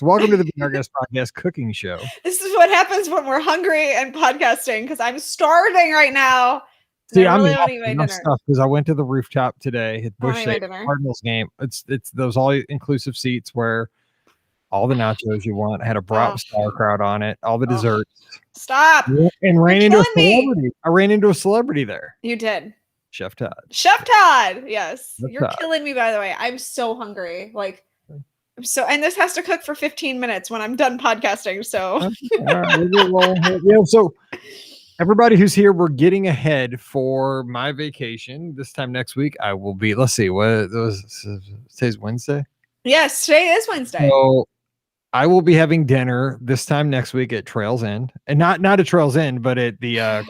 Welcome to the Be Our Guest podcast cooking show. This is what happens when we're hungry and podcasting because I'm starving right now. See, I'm eating my stuff because I went to the rooftop today at Bush Cardinals game. It's those all-inclusive seats where all the nachos you want. I had a brat sauerkraut on it, all the desserts. Stop. And ran into a celebrity. I ran into a celebrity there. You did. Chef Todd. Chef Todd. Yes. You're killing me, by the way. I'm so hungry. And this has to cook for 15 minutes when I'm done podcasting. So, so everybody who's here, we're getting ahead for my vacation. This time next week, I will be. Let's see, today's Wednesday. Yes, today is Wednesday. So I will be having dinner this time next week at Trails End, and not at Trails End, but at the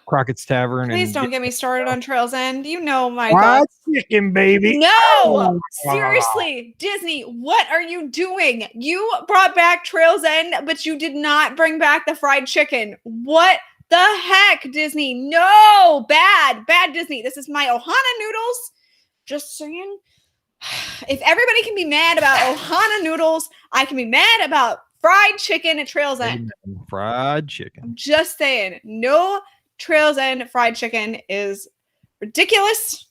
Crockett's Tavern. Please don't get me started on Trails End. You know my fried chicken, baby. No, seriously, Disney, what are you doing? You brought back Trails End, but you did not bring back the fried chicken. What the heck, Disney? No, bad Disney. This is my Ohana noodles. Just saying. If everybody can be mad about Ohana noodles, I can be mad about fried chicken at Trails End. Fried chicken. I'm just saying, no. Trails End fried chicken is ridiculous.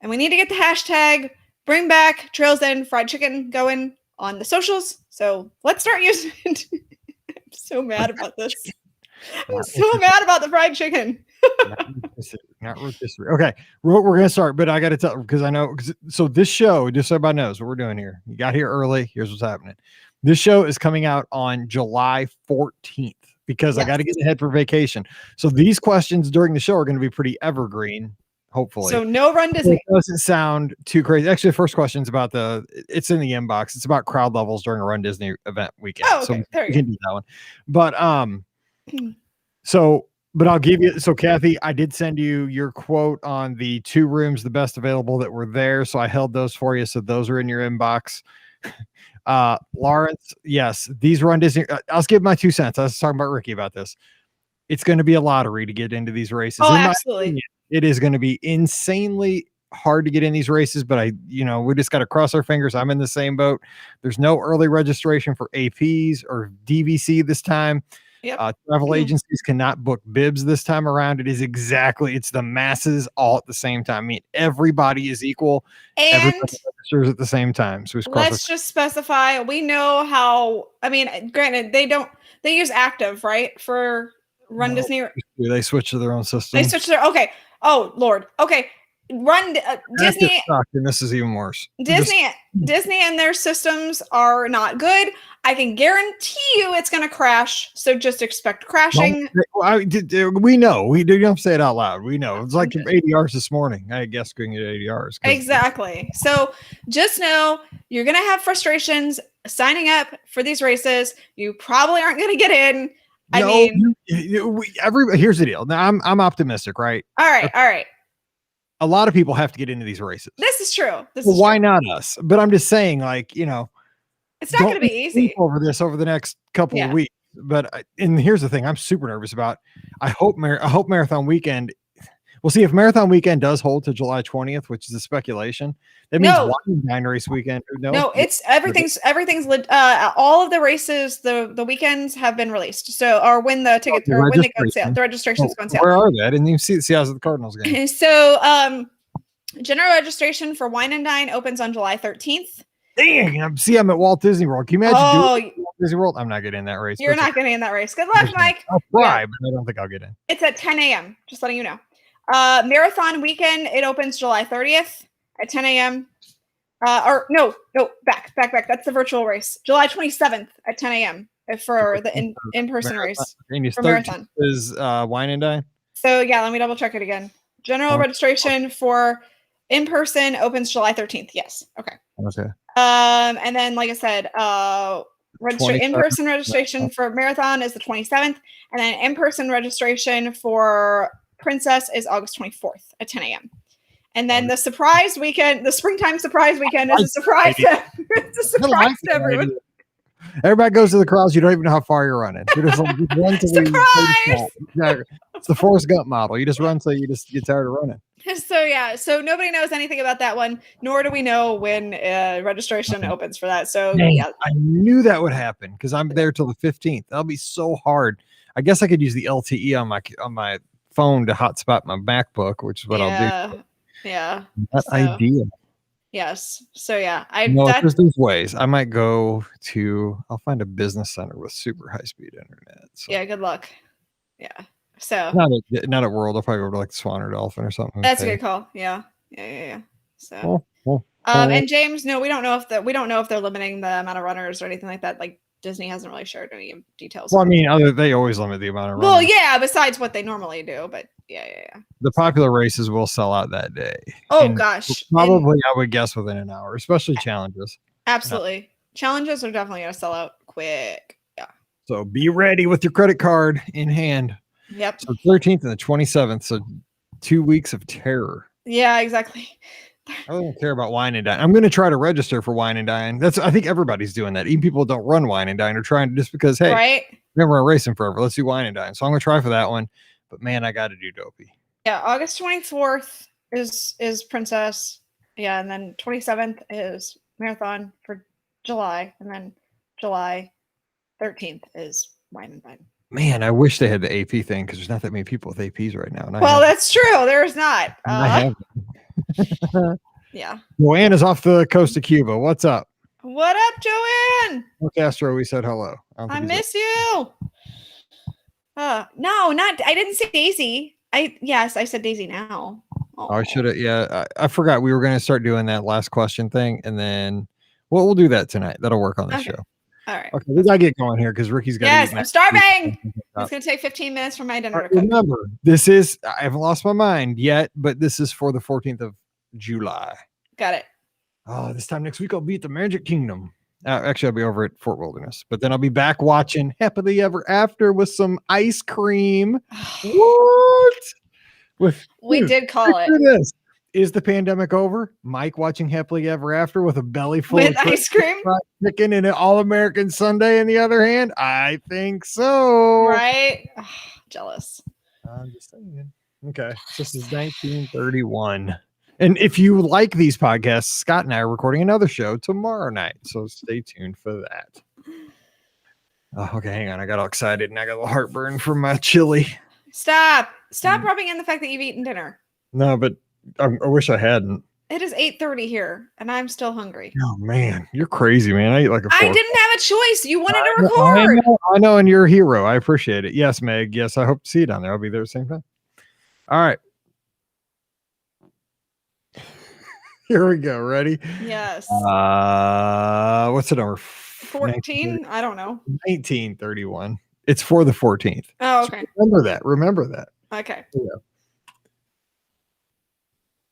And we need to get the hashtag bring back Trails End fried chicken going on the socials. So let's start using it. I'm so mad about this. I'm so mad about the fried chicken. Not rotisserie. Okay, we're going to start, but I got to tell, because I know, so this show, just so everybody knows what we're doing here. You got here early. Here's what's happening. This show is coming out on July 14th. Because I got to get ahead for vacation. So these questions during the show are going to be pretty evergreen, hopefully. So no Run Disney. It doesn't sound too crazy. Actually, the first question is about it's in the inbox. It's about crowd levels during a Run Disney event weekend. Oh, okay. So we can do that one. But but I'll give you, so Kathy, I did send you your quote on the 2 rooms, the best available that were there. So I held those for you. So those are in your inbox. Lawrence, yes, these Run Disney. I'll give my 2 cents. I was talking about Rikki about this. It's going to be a lottery to get into these races. Oh, absolutely. Opinion, it is going to be insanely hard to get in these races, but we just got to cross our fingers. I'm in the same boat. There's no early registration for APs or DVC this time. Yep. Travel agencies cannot book bibs this time around. It's the masses all at the same time. I mean, everybody is equal. And everybody registers at the same time. So let's just specify, we know how, granted, they use Active, right? For Run Disney. They switch to their own system. Okay. Oh, Lord. Okay. Disney. And this is even worse. Disney and their systems are not good. I can guarantee you it's going to crash. So just expect crashing. We know. We don't have to say it out loud. We know. It's like ADRs this morning. I guess going to get ADRs. Exactly. So just know you're going to have frustrations signing up for these races. You probably aren't going to get in. Here's the deal. Now I'm optimistic, right? All right. A lot of people have to get into these races. This is true. Why not us? But I'm just saying, it's not going to be easy over the next couple of weeks. But and here's the thing: I'm super nervous about. I hope Marathon Weekend. We'll see if Marathon Weekend does hold to July 20th, which is a speculation. That means Dine race weekend. No, it's everything's. All of the races, the weekends have been released. So, or when the tickets or when they go on sale, the registration's go on sale. Where are they? I didn't even see how's the Cardinals game. So, general registration for Wine and Dine opens on July 13th. Dang! I'm at Walt Disney World. Can you imagine doing Walt Disney World? I'm not getting in that race. You're not getting in that race. Good luck, Mike. I'll try, but I don't think I'll get in. It's at 10 a.m. Just letting you know. Marathon Weekend, it opens July 30th at 10 a.m. Back. That's the virtual race. July 27th at 10 a.m. for the in-person race for Marathon. Is Wine and Dine? So yeah, let me double check it again. General registration for in-person opens July 13th. Yes. Okay. And then, like I said, in-person registration for Marathon is the 27th, and then in-person registration for Princess is August 24th at 10 a.m. And then the surprise weekend, the springtime surprise weekend is a surprise to everyone. Everybody goes to the crowds. You don't even know how far you're running. You just run to surprise! It's the Forrest Gump model. You just run till you just get tired of running. So nobody knows anything about that one, nor do we know when registration opens for that. So Dang, yeah, I knew that would happen because I'm there till the 15th. That'll be so hard. I guess I could use the LTE on my phone to hotspot my MacBook, which is what I'll do. Yeah. That idea. Yes. So yeah, there's those ways. I might go to. I'll find a business center with super high speed internet. So. Yeah. Good luck. Yeah. So not at World. I'll probably go to like Swan or Dolphin or something. That's a good call. Yeah. So, and James, no, we don't know if they're limiting the amount of runners or anything like that. Like Disney hasn't really shared any details. Well, I mean, they always limit the amount of runners. Well, yeah, besides what they normally do, but yeah. The popular races will sell out that day. Oh gosh, probably I would guess within an hour, especially challenges. Absolutely, challenges are definitely going to sell out quick. Yeah. So be ready with your credit card in hand. Yep. So 13th and the 27th. So 2 weeks of terror. Yeah, exactly. I don't care about Wine and Dine. I'm going to try to register for Wine and Dine. I think everybody's doing that. Even people who don't run Wine and Dine are trying just because, hey, right? Never run racing forever. Let's do Wine and Dine. So I'm going to try for that one. But man, I got to do Dopey. Yeah, August 24th is Princess. Yeah, and then 27th is Marathon for July, and then July 13th is Wine and Dine. Man, I wish they had the AP thing because there's not that many people with APs right now. Well, that's true. There's not. Yeah. Joanna's off the coast of Cuba. What's up? What up, Joanne? Well, Castro, we said hello. I miss you. No, I didn't say Daisy. Yes, I said Daisy now. Oh, I should have. Yeah, I forgot we were going to start doing that last question thing, and then we'll do that tonight. That'll work on this show. All right. Okay, we gotta get going here because Ricky's got. Yes, I'm starving. It's gonna take 15 minutes for my dinner to cook. Remember, this is. I haven't lost my mind yet, but this is for the 14th of July. Got it. Oh, this time next week I'll be at the Magic Kingdom. Actually, I'll be over at Fort Wilderness, but then I'll be back watching Happily Ever After with some ice cream. What? We did call it. This. Is the pandemic over? Mike watching Happily Ever After with a belly full of ice cream, chicken, and an all-American sundae in the other hand? I think so. Right? Jealous. I'm just saying. Okay. This is 1931. And if you like these podcasts, Scott and I are recording another show tomorrow night. So stay tuned for that. Oh, okay, hang on. I got all excited and I got a little heartburn from my chili. Stop rubbing in the fact that you've eaten dinner. No, but I wish I hadn't. It is 8:30 here, and I'm still hungry. Oh man, you're crazy, man! I eat like a fork. I didn't have a choice. You wanted to record. I know, and you're a hero. I appreciate it. Yes, Meg. Yes, I hope to see you down there. I'll be there at the same time. All right. Here we go. Ready? Yes. What's the number? 14? I don't know. 1931. It's for the 14th. Oh, okay. So remember that. Okay. Yeah.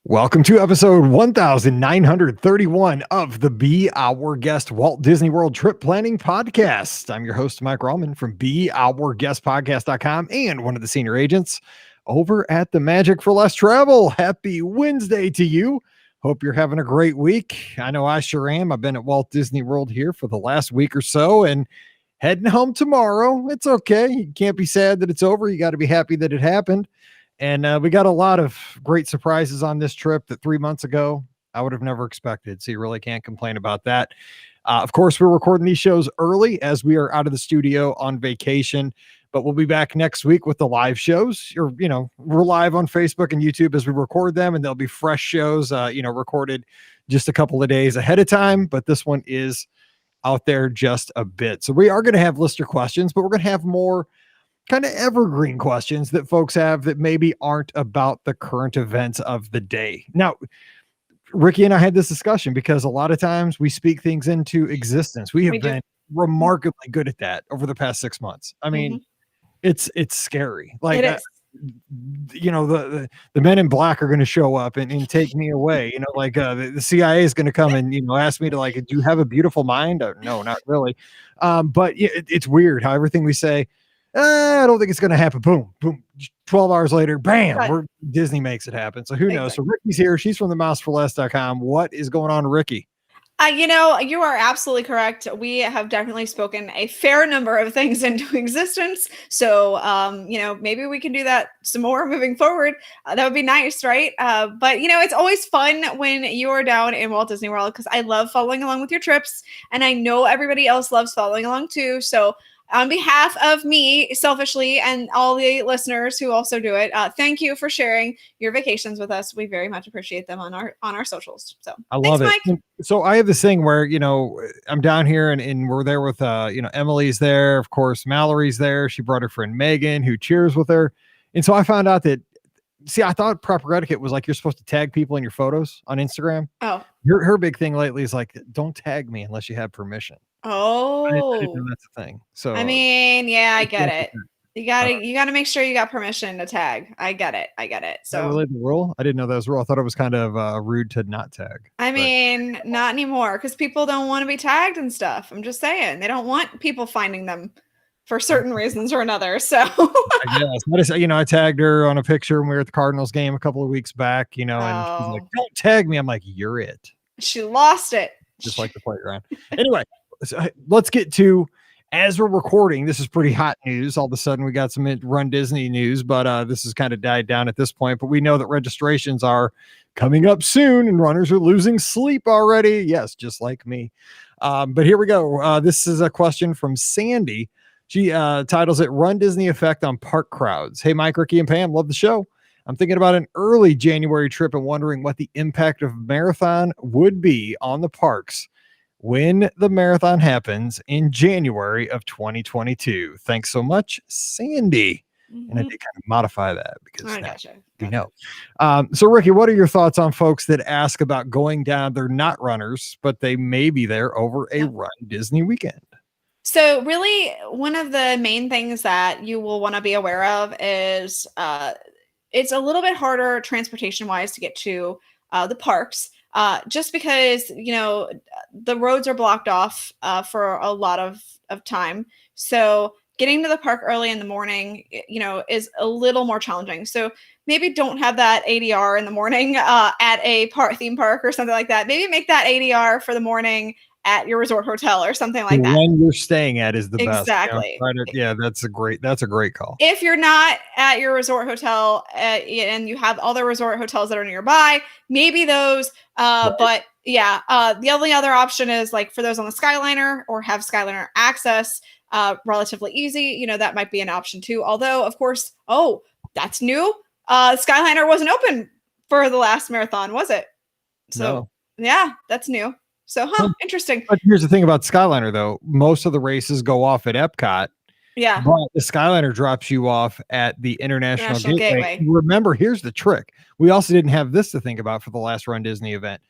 Welcome to episode 1931 of the Be Our Guest Walt Disney World Trip Planning Podcast. I'm your host, Mike Rallman from BeOurGuestPodcast.com and one of the senior agents over at the Magic for Less Travel. Happy Wednesday to you. Hope you're having a great week. I know I sure am. I've been at Walt Disney World here for the last week or so and heading home tomorrow. It's okay. You can't be sad that it's over. You got to be happy that it happened. And we got a lot of great surprises on this trip that 3 months ago I would have never expected. So you really can't complain about that. Of course, we're recording these shows early as we are out of the studio on vacation, but we'll be back next week with the live shows. We're live on Facebook and YouTube as we record them, and there'll be fresh shows, recorded just a couple of days ahead of time. But this one is out there just a bit. So we are going to have listener questions, but we're going to have more kind of evergreen questions that folks have that maybe aren't about the current events of the day. Now, Rikki and I had this discussion because a lot of times we speak things into existence. We have been remarkably good at that over the past 6 months. I mean, it's scary. Like, it is. The men in black are going to show up and take me away. The CIA is going to come and, ask me to do you have a beautiful mind? No, not really. But it's weird how everything we say, I don't think it's going to happen. Boom, boom. 12 hours later, bam, Disney makes it happen. So who knows? So Rikki's here. She's from themouseforless.com. What is going on, Rikki? You are absolutely correct. We have definitely spoken a fair number of things into existence. So, maybe we can do that some more moving forward. That would be nice, right? But, it's always fun when you are down in Walt Disney World because I love following along with your trips. And I know everybody else loves following along too. So, on behalf of me, selfishly, and all the listeners who also do it, thank you for sharing your vacations with us. We very much appreciate them on our socials. So I love thanks, it. Mike. So I have this thing where, I'm down here and we're there with, Emily's there. Of course, Mallory's there. She brought her friend Megan who cheers with her. And so I found out that, I thought proper etiquette was like, you're supposed to tag people in your photos on Instagram. Oh, Her big thing lately is like, don't tag me unless you have permission. I didn't know that's a thing. So I mean, yeah, I get it. You gotta make sure you got permission to tag. I get it. So is that really the rule? I didn't know that was a rule. I thought it was kind of rude to not tag. I mean, not anymore because people don't want to be tagged and stuff. I'm just saying they don't want people finding them for certain reasons or another. So I guess. I tagged her on a picture when we were at the Cardinals game a couple of weeks back, and she's like, don't tag me. I'm like, you're it. She lost it. Just like the playground. Anyway, so let's get to, as we're recording, this is pretty hot news. All of a sudden we got some Run Disney news, but this has kind of died down at this point. But we know that registrations are coming up soon and runners are losing sleep already. Yes, just like me. But here we go. This is a question from Sandy. She titles it Run Disney Effect on Park Crowds. Hey, Mike, Rikki, and Pam, love the show. I'm thinking about an early January trip and wondering what the impact of marathon would be on the parks when the marathon happens in January of 2022. Thanks so much, Sandy. Mm-hmm. And I did kind of modify that because we know. So, Rikki, what are your thoughts on folks that ask about going down? They're not runners, but they may be there over a Run Disney weekend. So really, one of the main things that you will want to be aware of is it's a little bit harder transportation-wise to get to the parks. Just because, the roads are blocked off for a lot of time. So getting to the park early in the morning, is a little more challenging. So maybe don't have that ADR in the morning at a theme park or something like that. Maybe make that ADR for the morning at your resort hotel or something like that. The one you're staying at is the best. Exactly. That's a great call. If you're not at your resort hotel and you have other resort hotels that are nearby, maybe those. Right. But yeah, the only other option is like for those on the Skyliner or have Skyliner access, relatively easy. That might be an option too. Although, of course, that's new. Skyliner wasn't open for the last marathon, was it? So yeah, that's new. So, interesting. But here's the thing about Skyliner, though. Most of the races go off at Epcot. Yeah. But the Skyliner drops you off at the International Gateway. Remember, here's the trick. We also didn't have this to think about for the last Run Disney event.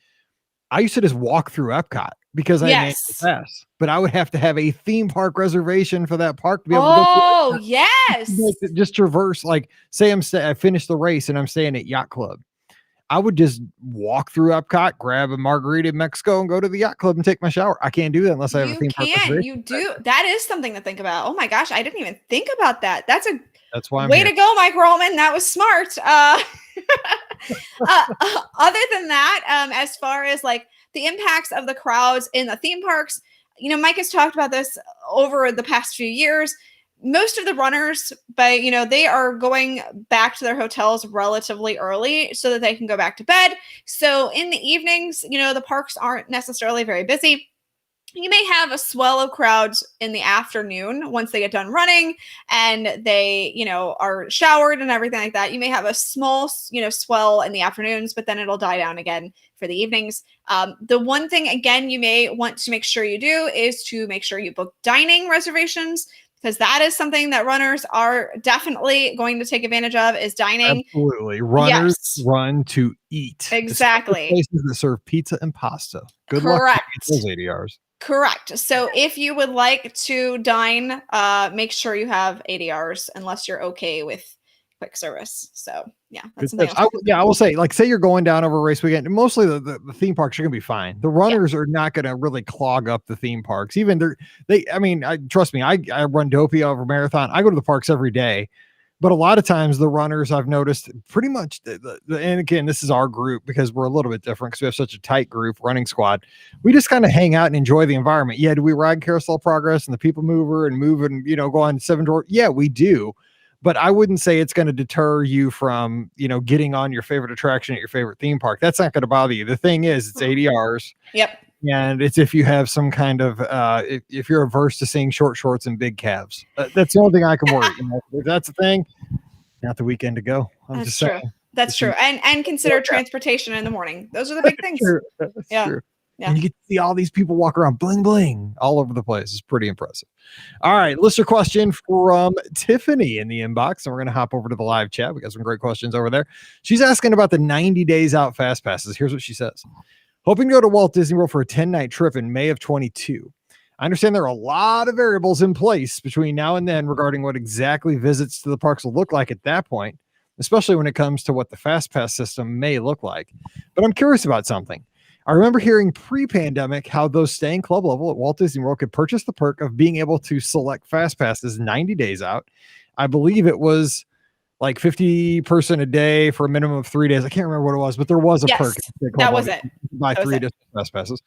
I used to just walk through Epcot because I made the pass. But I would have to have a theme park reservation for that park to be able to go through Epcot. Yes. Just traverse, like, say I finished the race and I'm staying at Yacht Club. I would just walk through Epcot, grab a margarita in Mexico, and go to the Yacht Club and take my shower. I can't do that unless I have a theme park reservation. You do. That is something to think about. Oh my gosh, I didn't even think about that. That's why I'm way here. To go, Mike Roman. That was smart. Other than that, as far as like the impacts of the crowds in the theme parks, Mike has talked about this over the past few years. Most of the runners, but they are going back to their hotels relatively early so that they can go back to bed. So in the evenings, the parks aren't necessarily very busy. You may have a swell of crowds in the afternoon once they get done running and they, are showered and everything like that. You may have a small, swell in the afternoons, but then it'll die down again for the evenings. The one thing, again, you may want to make sure you do is to make sure you book dining reservations, because that is something that runners are definitely going to take advantage of, is dining. Absolutely. Runners run to eat. Exactly. Places that serve pizza and pasta. Good Correct. luck with those ADRs. Correct. So if you would like to dine, make sure you have ADRs unless you're okay with quick service. So yeah, that's something else. I will say, like, say you're going down over a race weekend, mostly the theme parks are gonna be fine. The runners are not gonna really clog up the theme parks. Even trust me, I run dopey over marathon. I go to the parks every day. But a lot of times the runners I've noticed pretty much, and again, this is our group because we're a little bit different because we have such a tight group running squad. We just kind of hang out and enjoy the environment. Yeah. Do we ride Carousel Progress and the People Mover and move and, go on Seven Door? Yeah, we do. But I wouldn't say it's going to deter you from, getting on your favorite attraction at your favorite theme park. That's not going to bother you. The thing is, it's ADRs. Yep. And it's if you have some kind of, if you're averse to seeing short shorts and big calves. That's the only thing I can worry. If that's the thing, not the weekend to go. I'm just saying. That's true. And consider transportation in the morning. Those are the big things. That's true. Yeah. And you get to see all these people walk around bling bling all over the place. It's pretty impressive. All right, listener question from Tiffany in the inbox, and we're going to hop over to the live chat. We got some great questions over there. She's asking about the 90 days out fast passes. Here's what she says. Hoping to go to Walt Disney World for a 10-night trip in May of 22. I understand there are a lot of variables in place between now and then regarding what exactly visits to the parks will look like at that point, especially when it comes to what the Fastpass system may look like. But I'm curious about something. I remember hearing pre-pandemic how those staying club level at Walt Disney World could purchase the perk of being able to select fast passes 90 days out. I believe it was like 50 person a day for a minimum of 3 days. I can't remember what it was, but there was a perk. That was it. Buy 3 different fast passes.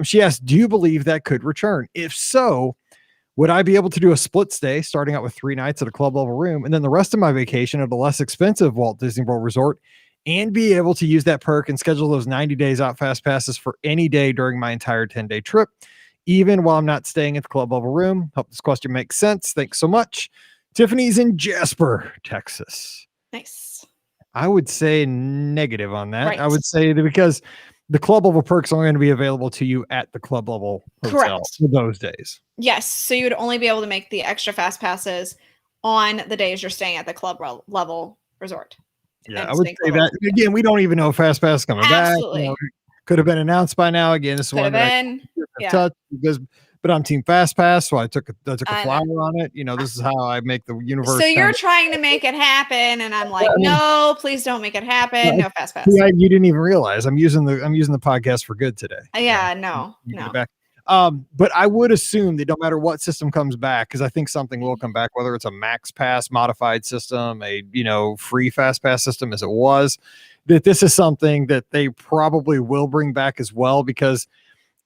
She asked, do you believe that could return? If so, would I be able to do a split stay starting out with 3 nights at a club level room and then the rest of my vacation at a less expensive Walt Disney World resort and be able to use that perk and schedule those 90 days out fast passes for any day during my entire 10-day trip, even while I'm not staying at the club level room? Hope this question makes sense. Thanks so much. Tiffany's in Jasper, Texas. Nice. I would say negative on that. Right. I would say that because the club level perks are only going to be available to you at the club level hotel for those days. Yes. So you would only be able to make the extra fast passes on the days you're staying at the club level resort. Yeah, I would say that. Again, we don't even know if Fastpass is coming back. Could have been announced by now. Again, this is one that I touch but I'm Team Fastpass, so I took a flyer on it. This is how I make the universe. So you're trying to make it happen, and I'm like, no, please don't make it happen. No Fastpass. Yeah, you didn't even realize I'm using the podcast for good today. No. But I would assume that no matter what system comes back, because I think something will come back, whether it's a Max Pass modified system, a free Fast Pass system as it was, that this is something that they probably will bring back as well, because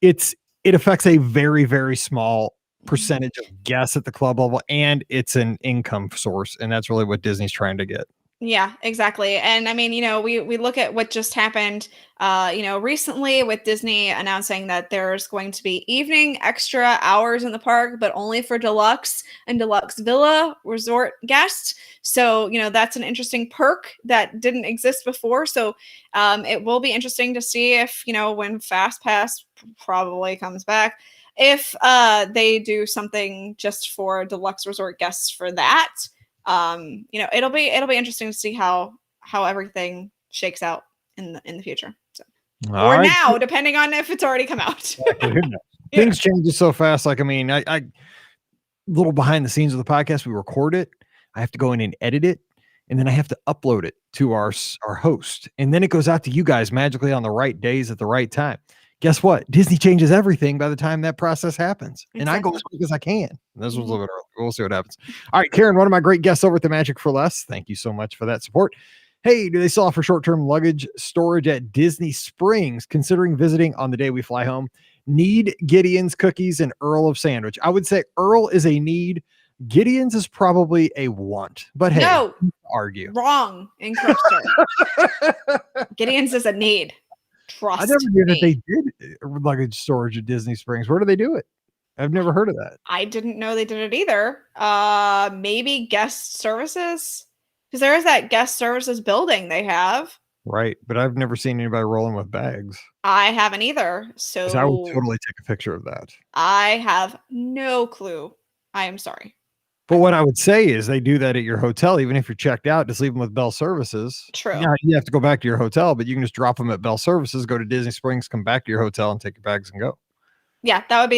it affects a very, very small percentage of guests at the club level, and it's an income source, and that's really what Disney's trying to get. Yeah, exactly. And I mean, we look at what just happened, recently with Disney announcing that there's going to be evening extra hours in the park, but only for deluxe and deluxe villa resort guests. So, that's an interesting perk that didn't exist before. So it will be interesting to see if, when Fastpass probably comes back, if they do something just for deluxe resort guests for that. It'll be interesting to see how everything shakes out in the future. So, now, depending on if it's already come out. Things change so fast. Like, I little behind the scenes of the podcast, we record it. I have to go in and edit it, and then I have to upload it to our host, and then it goes out to you guys magically on the right days at the right time. Guess what? Disney changes everything by the time that process happens. Exactly. And I go as quick as I can. This was a little bit early. We'll see what happens. All right, Karen, one of my great guests over at the Magic for Less. Thank you so much for that support. Hey, do they still offer short-term luggage storage at Disney Springs? Considering visiting on the day we fly home, need Gideon's cookies and Earl of sandwich. I would say Earl is a need. Gideon's is probably a want. But hey, no, argue. Wrong. Incorrect. Gideon's is a need. Trust I never knew that they did luggage storage at Disney Springs. Where do they do it? I've never heard of that. I didn't know they did it either. Maybe guest services, because there is that guest services building they have. Right, but I've never seen anybody rolling with bags. I haven't either. So I would totally take a picture of that. I have no clue. I am sorry. But what I would say is they do that at your hotel, even if you're checked out, just leave them with Bell Services. True. Now, you have to go back to your hotel, but you can just drop them at Bell Services, go to Disney Springs, come back to your hotel and take your bags and go. Yeah, that would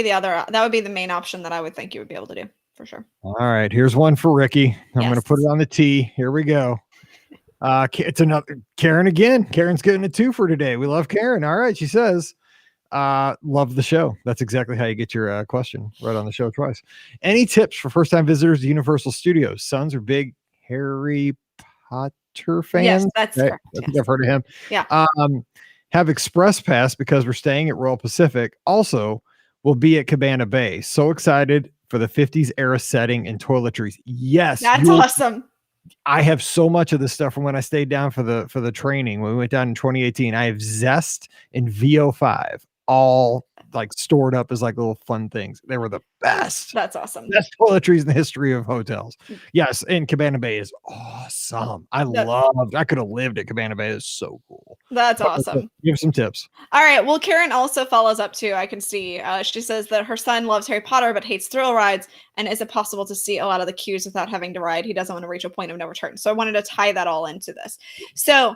be the main option that I would think you would be able to do for sure. All right. Here's one for Rikki. I'm going to put it on the tee. Here we go. It's another Karen again. Karen's getting a 2 for today. We love Karen. All right. She says, love the show. That's exactly how you get your question right on the show twice. Any tips for first-time visitors to Universal Studios? Sons are big Harry Potter fans. Yes, that's correct. I think I've heard of him. Yeah. Have Express Pass because we're staying at Royal Pacific. Also, we'll be at Cabana Bay. So excited for the 50s era setting and toiletries. Yes, that's awesome. I have so much of this stuff from when I stayed down for the training when we went down in 2018. I have Zest and VO5 all like stored up as like little fun things. They were the best. That's awesome. Best toiletries in the history of hotels. Yes, and Cabana Bay is awesome. I could have lived at Cabana Bay. It's so cool. That's awesome. Give some tips. All right. Well, Karen also follows up too. I can see. She says that her son loves Harry Potter but hates thrill rides. And is it possible to see a lot of the queues without having to ride? He doesn't want to reach a point of no return. So I wanted to tie that all into this. So,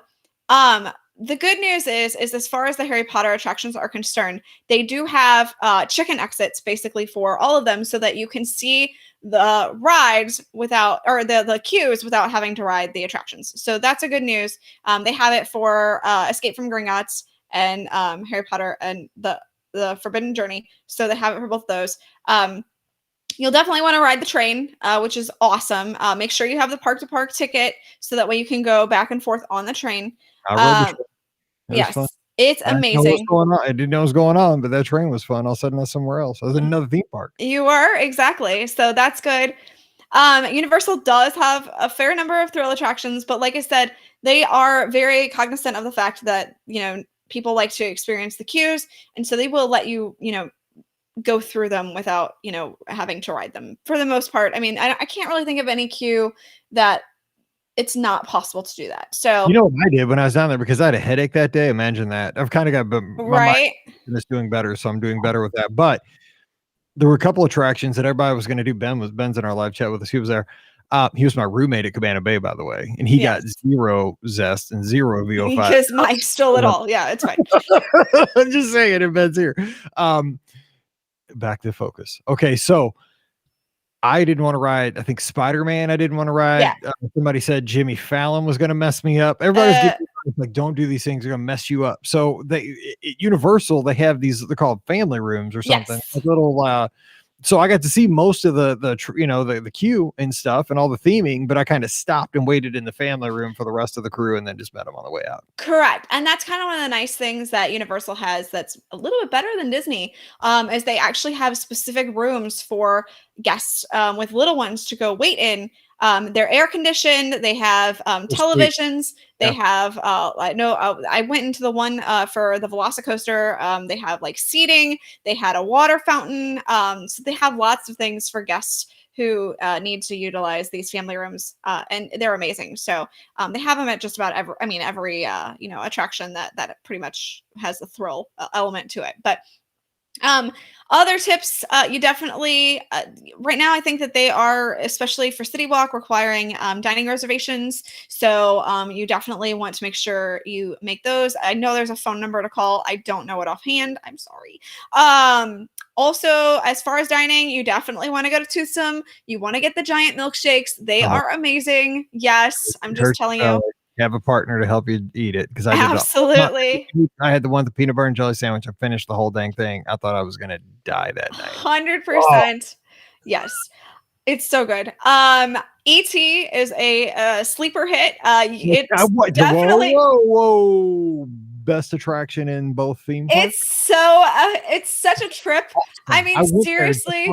the good news is as far as the Harry Potter attractions are concerned, they do have chicken exits basically for all of them so that you can see the rides without, or the queues without having to ride the attractions. So that's a good news. They have it for Escape from Gringotts and Harry Potter and the Forbidden Journey. So they have it for both those. You'll definitely want to ride the train, which is awesome. Make sure you have the park-to-park ticket so that way you can go back and forth on the train. Yes, it's amazing. I didn't know what was going on, but that train was fun. All of a sudden, I was somewhere else. I was in another theme park. You were, exactly. So that's good. Universal does have a fair number of thrill attractions, but like I said, they are very cognizant of the fact that, people like to experience the queues. And so they will let you, go through them without, having to ride them for the most part. I mean, I can't really think of any queue that it's not possible to do that. So what I did when I was down there, because I had a headache that day. Imagine that. I've kind of got my mind is doing better, so I'm doing better with that. But there were a couple attractions that everybody was going to do. Ben's in our live chat with us. He was there. He was my roommate at Cabana Bay, by the way, and he got 0 Zest and 0 VO5 because Mike stole it all. Yeah, it's fine. I'm just saying, and Ben's here. Back to focus. Okay, so I didn't want to ride. I think Spider-Man. I didn't want to ride. Yeah. Somebody said Jimmy Fallon was going to mess me up. Everybody's like, don't do these things. They're going to mess you up. So at Universal, they have these. They're called family rooms or something. Yes. Like little. So I got to see most of the queue and stuff and all the theming, but I kind of stopped and waited in the family room for the rest of the crew and then just met them on the way out. Correct. And that's kind of one of the nice things that Universal has that's a little bit better than Disney, is they actually have specific rooms for guests with little ones to go wait in. They're air conditioned. They have televisions. They have, I went into the one for the Velocicoaster. They have like seating. They had a water fountain. So they have lots of things for guests who need to utilize these family rooms, and they're amazing. So they have them at just about every attraction that pretty much has the thrill element to it. But other tips, you definitely, right now, I think that they are, especially for City Walk, requiring dining reservations. So you definitely want to make sure you make those. I know there's a phone number to call. I don't know it offhand. I'm sorry. Also, as far as dining, you definitely want to go to Toothsome. You want to get the giant milkshakes. They are amazing. Yes, I'm just telling you. Have a partner to help you eat it, because I had the one with the peanut butter and jelly sandwich. I finished the whole dang thing. I thought I was gonna die that night. 100%. Yes, it's so good. E.T. is a sleeper hit. It's definitely whoa. Best attraction in both theme parks. It's such a trip. I mean, seriously.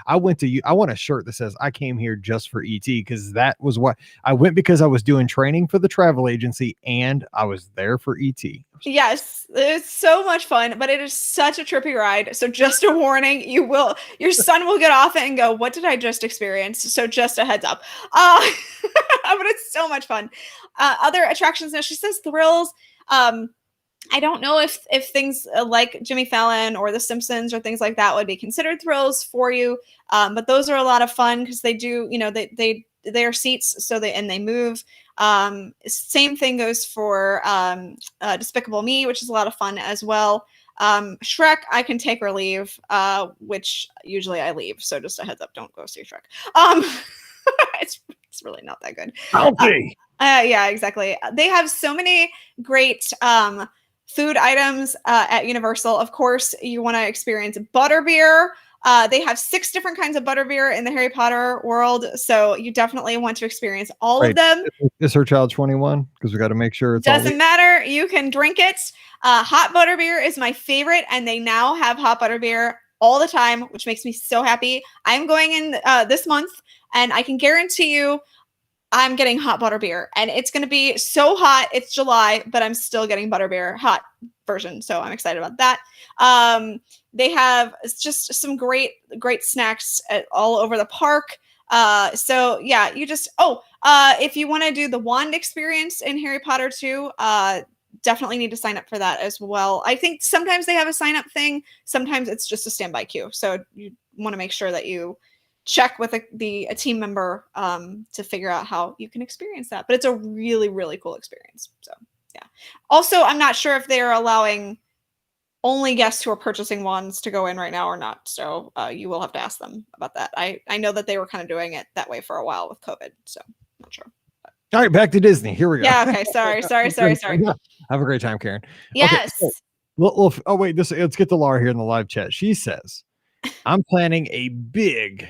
I want a shirt that says I came here just for ET, because that was what I went, because I was doing training for the travel agency and I was there for ET. Yes, it's so much fun, but it is such a trippy ride. So just a warning, your son will get off it and go, what did I just experience? So just a heads up. But it's so much fun. Other attractions, now she says thrills. I don't know if things like Jimmy Fallon or The Simpsons or things like that would be considered thrills for you. But those are a lot of fun because they do, they are seats, so they move. Same thing goes for Despicable Me, which is a lot of fun as well. Shrek, I can take or leave, which usually I leave. So just a heads up, don't go see Shrek. It's really not that good. Okay. Yeah, exactly. They have so many great food items at Universal. Of course, you want to experience butterbeer. They have 6 different kinds of butterbeer in the Harry Potter world, so you definitely want to experience all of them. Is her child 21? Because we got to make sure it's doesn't matter. You can drink it. Hot butterbeer is my favorite, and they now have hot butterbeer all the time, which makes me so happy. I'm going in this month, and I can guarantee you I'm getting hot butterbeer, and it's going to be so hot. It's July, but I'm still getting butterbeer hot version, so I'm excited about that. They have just some great snacks all over the park. So yeah, you just if you want to do the wand experience in Harry Potter 2, definitely need to sign up for that as well. I think sometimes they have a sign up thing, sometimes it's just a standby queue, so you want to make sure that you check with a team member to figure out how you can experience that. But it's a really, really cool experience. So yeah. Also, I'm not sure if they're allowing only guests who are purchasing wands to go in right now or not. So you will have to ask them about that. I know that they were kind of doing it that way for a while with COVID. So I'm not sure. All right, back to Disney. Here we go. Yeah. Okay. Sorry. Have a great time, Karen. Yes. Okay, so, oh wait, let's get to Laura here in the live chat. She says, "I'm planning a big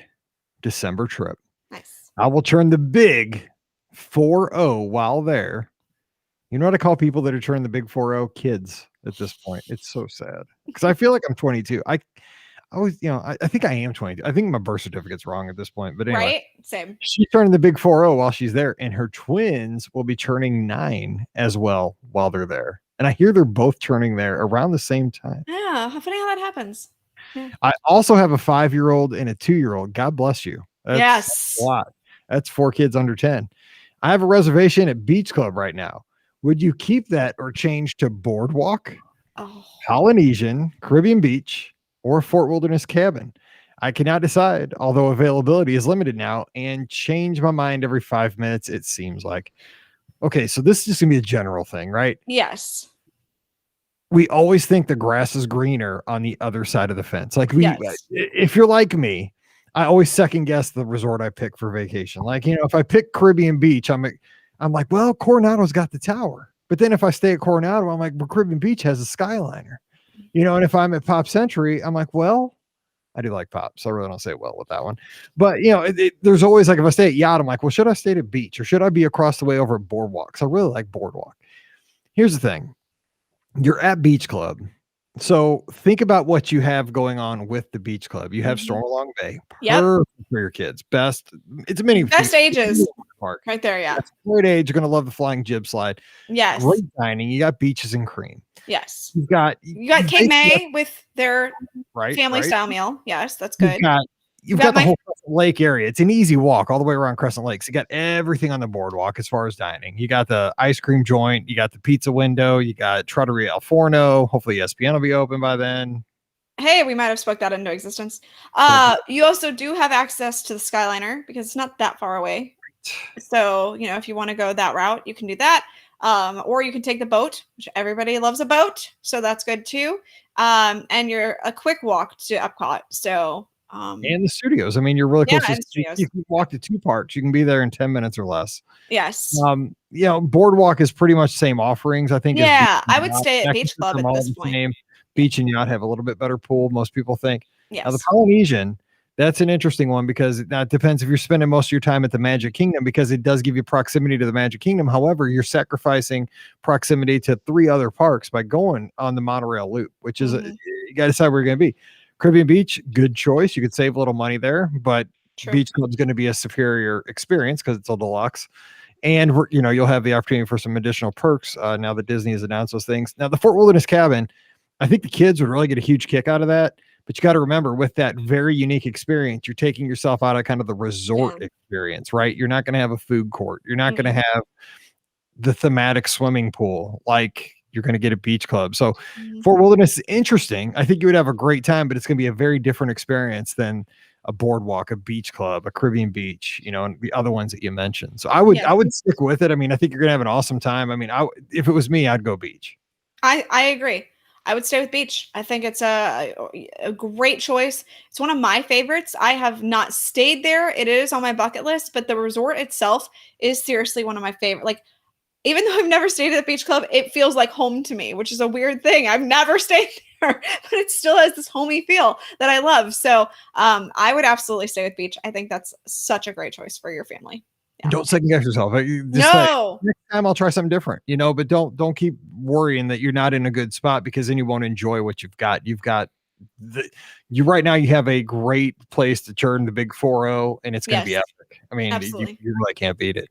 December trip. Nice. I will turn the big 4-0 while there." You know what I call people that are turning the big 4-0? Kids at this point. It's so sad because I feel like I'm 22. I always, I think I am 22. I think my birth certificate's wrong at this point, but anyway. Right? Same. She's turning the big 4-0 while she's there, and her twins will be turning 9 as well while they're there. And I hear they're both turning there around the same time. Yeah, funny how that happens. Yeah. I also have a 5-year-old and a 2-year-old. God bless you. That's a lot. That's 4 kids under 10. I have a reservation at Beach Club right now. Would you keep that or change to Boardwalk, Polynesian, Caribbean Beach, or Fort Wilderness Cabin? I cannot decide, although availability is limited now, and change my mind every 5 minutes, it seems like. Okay, so this is just going to be a general thing, right? Yes. We always think the grass is greener on the other side of the fence. Like if you're like me, I always second guess the resort I pick for vacation. Like, if I pick Caribbean Beach, I'm like, well, Coronado's got the tower. But then if I stay at Coronado, I'm like, well, Caribbean Beach has a Skyliner. And if I'm at Pop Century, I'm like, well, I do like Pop, so I really don't say well with that one. But, there's always like, if I stay at Yacht, I'm like, well, should I stay at Beach or should I be across the way over at Boardwalk? Because I really like Boardwalk. Here's the thing. You're at Beach Club. So think about what you have going on with the Beach Club. You have Stormalong Bay. Perfect for your kids. Best. It's a best ages. Park. Right there, yeah. That's a great age. You're going to love the flying jib slide. Yes. Great dining. You got beaches and cream. Yes. You got Cape May with their family style meal. Yes, that's good. You've got the whole Crescent Lake area. It's an easy walk all the way around Crescent Lakes. You got everything on the boardwalk as far as dining. You got the ice cream joint. You got the pizza window. You got Trattoria El Forno. Hopefully ESPN will be open by then. Hey, we might have spoke that into existence. You also do have access to the Skyliner because it's not that far away. So, if you want to go that route, you can do that. Or you can take the boat, which everybody loves a boat. So that's good too. And you're a quick walk to Epcot. So, and the studios. I mean, you're really close. You can walk to 2 parks. You can be there in 10 minutes or less. Yes. Boardwalk is pretty much the same offerings, I think. Yeah, I would stay at Beach Club at this point. Beach and Yacht have a little bit better pool, most people think. Yes. Now, the Polynesian, that's an interesting one because it depends if you're spending most of your time at the Magic Kingdom because it does give you proximity to the Magic Kingdom. However, you're sacrificing proximity to 3 other parks by going on the monorail loop, which is you got to decide where you're going to be. Caribbean Beach, good choice. You could save a little money there, but Beach Club is going to be a superior experience because it's a deluxe. And you'll have the opportunity for some additional perks now that Disney has announced those things. Now, the Fort Wilderness Cabin, I think the kids would really get a huge kick out of that. But you got to remember, with that very unique experience, you're taking yourself out of kind of the resort experience, right? You're not going to have a food court. You're not going to have the thematic swimming pool like you're going to get at Beach Club. So Fort Wilderness is interesting. I think you would have a great time, but it's going to be a very different experience than a boardwalk, a beach club, a Caribbean Beach, and the other ones that you mentioned. So I would stick with it. I mean, I think you're going to have an awesome time. I mean, if it was me, I'd go beach. I agree. I would stay with beach. I think it's a great choice. It's one of my favorites. I have not stayed there. It is on my bucket list, but the resort itself is seriously one of my favorite. Like, even though I've never stayed at the Beach Club, it feels like home to me, which is a weird thing. I've never stayed but it still has this homey feel that I love. So I would absolutely stay with beach. I think that's such a great choice for your family. Yeah. Don't second guess yourself. No. Next time I'll try something different, but don't keep worrying that you're not in a good spot, because then you won't enjoy what you've got. Right now you have a great place to turn the big 4-0, and it's going to be epic. I mean, you really can't beat it.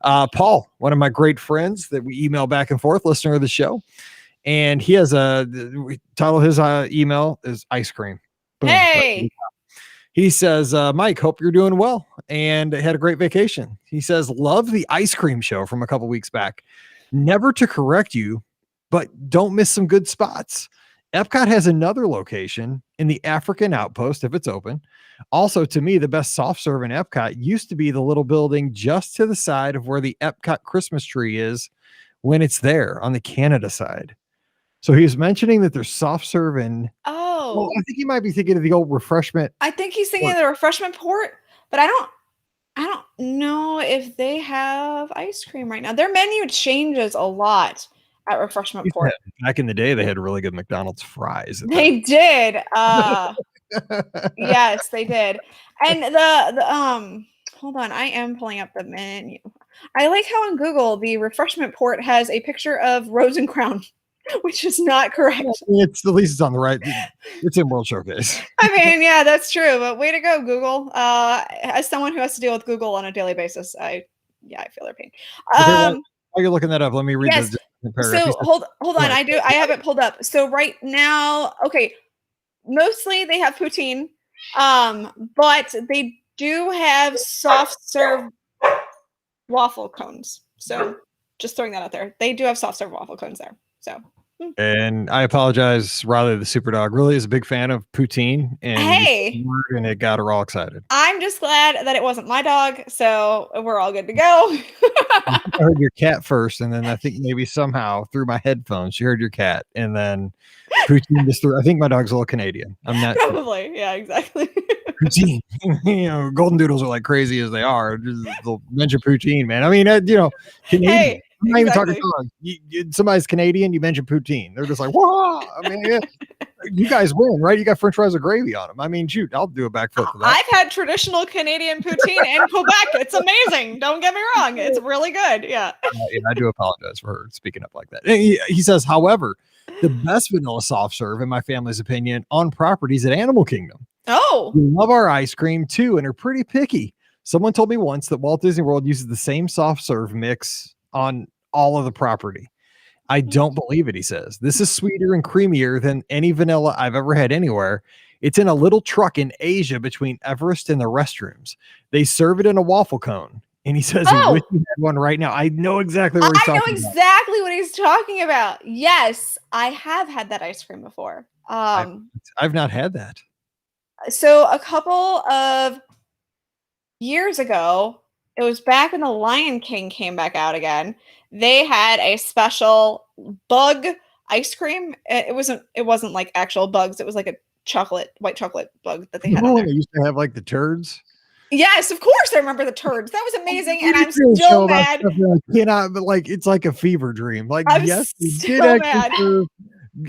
Paul, one of my great friends that we email back and forth, listener of the show, and he has we title his email is ice cream. Boom. Hey. He says, Mike, hope you're doing well and had a great vacation. He says, love the ice cream show from a couple weeks back. Never to correct you, but don't miss some good spots. Epcot has another location in the African Outpost if it's open. Also, to me, the best soft serve in Epcot used to be the little building just to the side of where the Epcot Christmas tree is when it's there on the Canada side. So he was mentioning that there's soft serve in. Oh, well, I think he might be thinking of the old refreshment. I think he's thinking of the refreshment port, but I don't know if they have ice cream right now. Their menu changes a lot at refreshment port. Back in the day, they had really good McDonald's fries. They did. Yes, they did. And the hold on, I am pulling up the menu. I like how on Google the refreshment port has a picture of Rose and Crown, which is not correct. It's at least it's on the right. It's in World Showcase. I mean, yeah, that's true. But way to go, Google. As someone who has to deal with Google on a daily basis, I feel their pain. While you're looking that up, let me read this paragraph. So hold on, I have it pulled up. So right now, okay, mostly they have poutine, but they do have soft serve waffle cones. So just throwing that out there, they do have soft serve waffle cones there. So. And I apologize, Riley the Super Dog really is a big fan of poutine, and it got her all excited. I'm just glad that it wasn't my dog, so we're all good to go. I heard your cat first, and then I think maybe somehow through my headphones she heard your cat, and then poutine just through. I think my dog's a little Canadian. I'm not probably, yeah, exactly. Poutine, golden doodles are like crazy as they are. They'll mention poutine, man. I mean, Canadian. Hey. I'm not even talking dogs. Somebody's Canadian, you mention poutine. They're just like, whoa. I mean, you guys win, right? You got French fries with gravy on them. I mean, shoot, I'll do a backflip for that. I've had traditional Canadian poutine in Quebec. It's amazing. Don't get me wrong. It's really good. Yeah. I do apologize for her speaking up like that. He says, however, the best vanilla soft serve, in my family's opinion, on properties at Animal Kingdom. Oh. We love our ice cream too, and are pretty picky. Someone told me once that Walt Disney World uses the same soft serve mix on all of the property. I don't believe it, he says. This is sweeter and creamier than any vanilla I've ever had anywhere. It's in a little truck in Asia between Everest and the restrooms. They serve it in a waffle cone. And he says he wishes he had one right now. I know exactly what he's talking about. I know exactly what he's talking about. Yes, I have had that ice cream before. I've not had that. So a couple of years ago, it was back when the Lion King came back out again. They had a special bug ice cream. It wasn't like actual bugs. It was like a white chocolate bug that they had. They used to have like the turds. Yes, of course I remember the turds. That was amazing, and I'm still mad. But like it's like a fever dream. Like yes, we did actually serve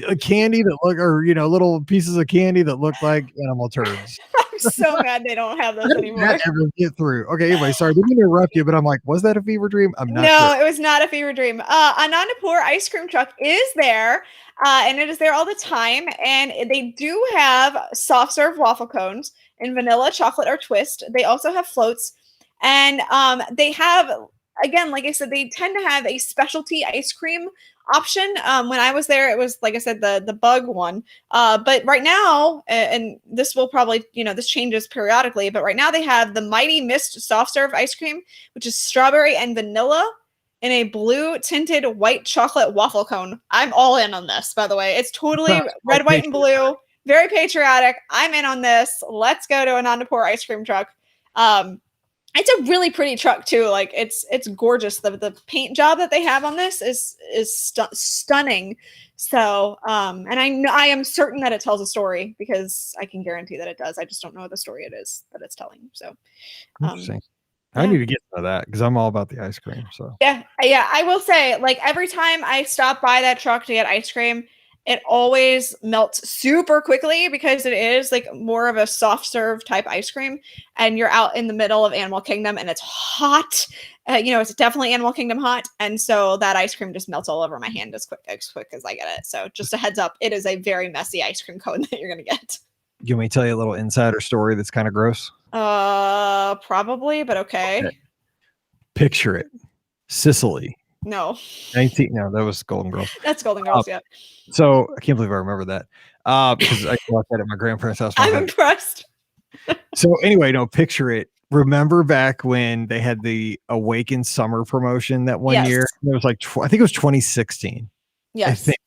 a candy that look, or little pieces of candy that look like animal turds. I'm so mad they don't have those anymore. That ever get through? Okay, anyway, sorry, didn't mean to interrupt you, but I'm like, was that a fever dream? I'm not. No, sure. It was not a fever dream. Anandapur ice cream truck is there, and it is there all the time. And they do have soft serve waffle cones in vanilla, chocolate, or twist. They also have floats, and they have, again, like I said, they tend to have a specialty ice cream option. When I was there, it was, like I said, the bug one. But right now, and this will probably, this changes periodically, but right now they have the Mighty Mist soft serve ice cream, which is strawberry and vanilla in a blue tinted white chocolate waffle cone. I'm all in on this, by the way. It's totally red, white, and blue. Very patriotic. I'm in on this. Let's go to Anandapur ice cream truck. It's a really pretty truck too. Like it's gorgeous. The paint job that they have on this is stunning. So, and I am certain that it tells a story, because I can guarantee that it does. I just don't know what the story it is that it's telling. So, interesting. I need to get to that, because I'm all about the ice cream. So yeah. I will say, like, every time I stop by that truck to get ice cream, it always melts super quickly because it is like more of a soft serve type ice cream, and you're out in the middle of Animal Kingdom and it's hot. It's definitely Animal Kingdom hot, and so that ice cream just melts all over my hand as quick as I get it. So just a heads up, it is a very messy ice cream cone that you're gonna get. You want me to tell you a little insider story that's kind of gross? Probably, but okay. Picture it. Sicily. No. No, that was Golden Girls. That's Golden Girls, yeah. So I can't believe I remember that. Because I watched that at my grandparents' house. I'm impressed. So anyway, picture it. Remember back when they had the Awaken Summer promotion that one year? It was like, I think it was 2016. Yes. I think.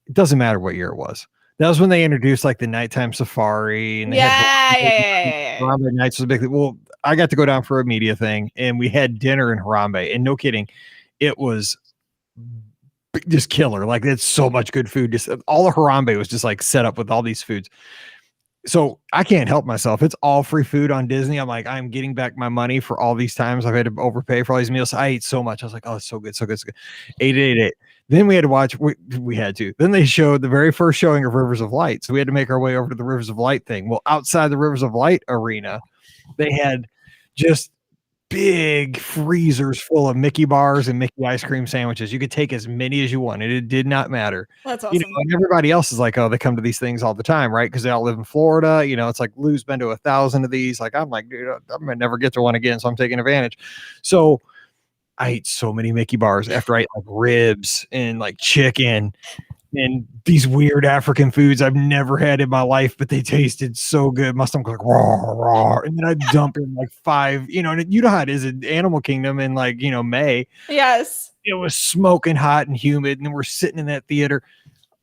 It doesn't matter what year it was. That was when they introduced like the nighttime safari. And Harambe Nights was a big thing. Well, I got to go down for a media thing, and we had dinner in Harambe. And no kidding, it was just killer. Like, it's so much good food. Just all of Harambe was just like set up with all these foods. So I can't help myself. It's all free food on Disney. I'm like, I'm getting back my money for all these times I've had to overpay for all these meals. I ate so much. I was like, oh, it's so good, so good, so good. Ate. Then we had to watch. We had to. Then they showed the very first showing of Rivers of Light. So we had to make our way over to the Rivers of Light thing. Well, outside the Rivers of Light arena, they had just big freezers full of Mickey bars and Mickey ice cream sandwiches. You could take as many as you wanted. It did not matter. That's awesome. And everybody else is like, oh, they come to these things all the time, right? Because they all live in Florida. It's like Lou's been to 1,000 of these. Like, I'm like, dude, I'm gonna never get to one again, so I'm taking advantage. So I ate so many Mickey bars after I ate like ribs and like chicken and these weird African foods I've never had in my life, but they tasted so good. My stomach was like raw, raw. And then I dump in like 5, and you know how it is in Animal Kingdom in like, May. Yes. It was smoking hot and humid, and then we're sitting in that theater.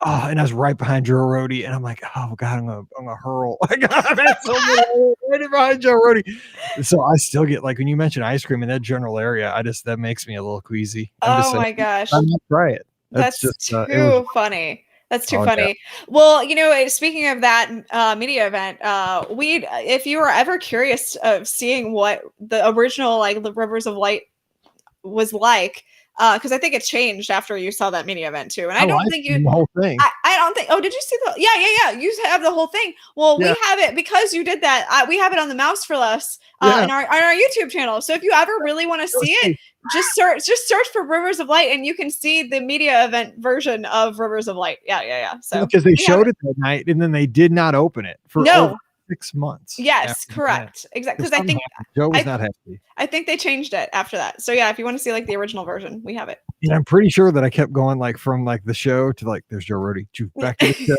Oh, and I was right behind Joe Rody, and I'm like, oh God, I'm gonna hurl. I got right behind Joe Rody. So I still get, like, when you mention ice cream in that general area, that makes me a little queasy. My gosh. I'm gonna try it. That's just too funny. That's too funny. Yeah. Well, speaking of that media event, if you were ever curious of seeing what the original like the Rivers of Light was like, because I think it changed after you saw that media event too. And I don't think the whole thing. I don't think. Oh, did you see the? Yeah. You have the whole thing. Well, we have it because you did that. We have it on the Mouse for Less on our YouTube channel. So if you ever really want to see it, just search for Rivers of Light, and you can see the media event version of Rivers of Light. Yeah. So because they showed it that night, and then they did not open it for over 6 months. Yes, correct. Exactly. Because I think Joe was not happy. I think they changed it after that. So yeah, if you want to see like the original version, we have it. And I'm pretty sure that I kept going like from like the show to like there's Joe Rody. Back to the show.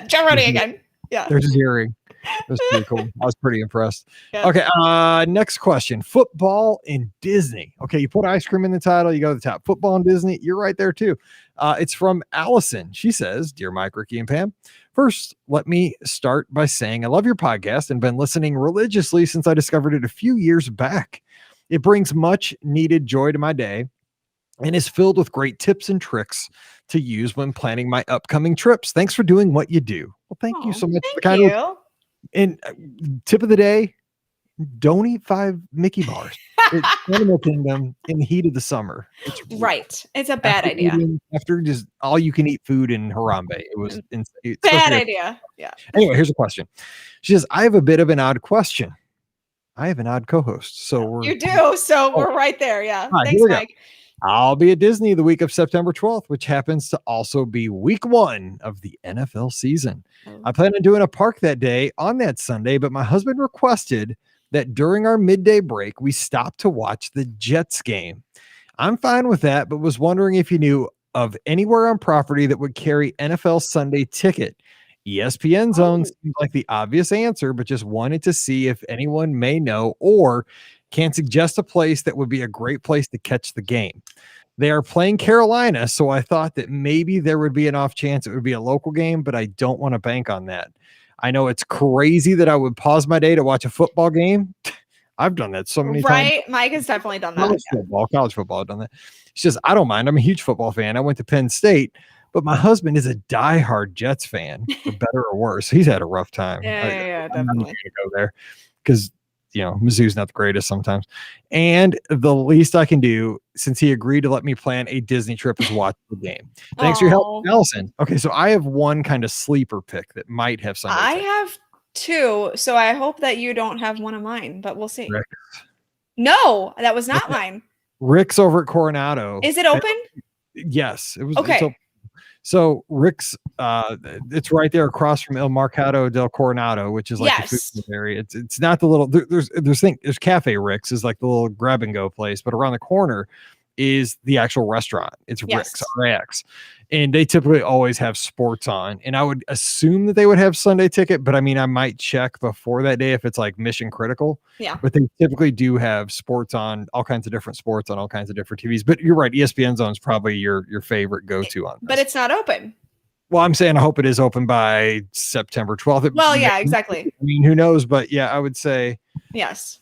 Joe Rody again. Yeah. There's his earring. That's pretty cool. I was pretty impressed. Yeah. Okay. Next question. Football and Disney. Okay. You put ice cream in the title, you go to the top. Football and Disney. You're right there too. It's from Allison. She says, Dear Mike, Rikki, and Pam, first, let me start by saying I love your podcast and been listening religiously since I discovered it a few years back. It brings much needed joy to my day and is filled with great tips and tricks to use when planning my upcoming trips. Thanks for doing what you do. Well, thank you so much. Thank you. And tip of the day, don't eat 5 Mickey bars. It's Animal Kingdom in the heat of the summer. It's a bad idea. After just all you can eat food in Harambe. It was bad idea. Yeah. Anyway, here's a question. She says, I have a bit of an odd question. I have an odd co-host. So we're right there. Yeah. Right, thanks, Mike. I'll be at Disney the week of September 12th, which happens to also be week 1 of the NFL season. I plan on doing a park that day on that Sunday, but my husband requested that during our midday break, we stop to watch the Jets game. I'm fine with that, but was wondering if you knew of anywhere on property that would carry NFL Sunday ticket. ESPN Zone seems like the obvious answer, but just wanted to see if anyone may know or can suggest a place that would be a great place to catch the game. They are playing Carolina, so I thought that maybe there would be an off chance it would be a local game, but I don't want to bank on that. I know it's crazy that I would pause my day to watch a football game. I've done that so many times. Right? Mike has definitely done that. College football, I've done that. She says, I don't mind. I'm a huge football fan. I went to Penn State, but my husband is a diehard Jets fan, for better or worse. He's had a rough time. Yeah, I'm not definitely. going to go there because Mizzou's not the greatest sometimes. And the least I can do, since he agreed to let me plan a Disney trip, is watch the game. Thanks for your help, Allison. Okay, so I have one kind of sleeper pick that might have Sunday. I have two, so I hope that you don't have one of mine, but we'll see. Rick. No, that was not mine. Rick's over at Coronado. Is it open? Yes, it was. Okay. So Rick's, it's right there across from El Mercado del Coronado, which is like the food area. It's not the little there's Cafe Rick's is like the little grab and go place, but around the corner is the actual restaurant. It's Rick's RX, and they typically always have sports on. And I would assume that they would have Sunday ticket, but I mean, I might check before that day if it's like mission critical. Yeah. But they typically do have sports on, all kinds of different sports on all kinds of different TVs. But you're right, ESPN Zone is probably your favorite go-to on this. But it's not open. Well, I'm saying I hope it is open by September 12th. Exactly. I mean, who knows? But yeah, I would say yes.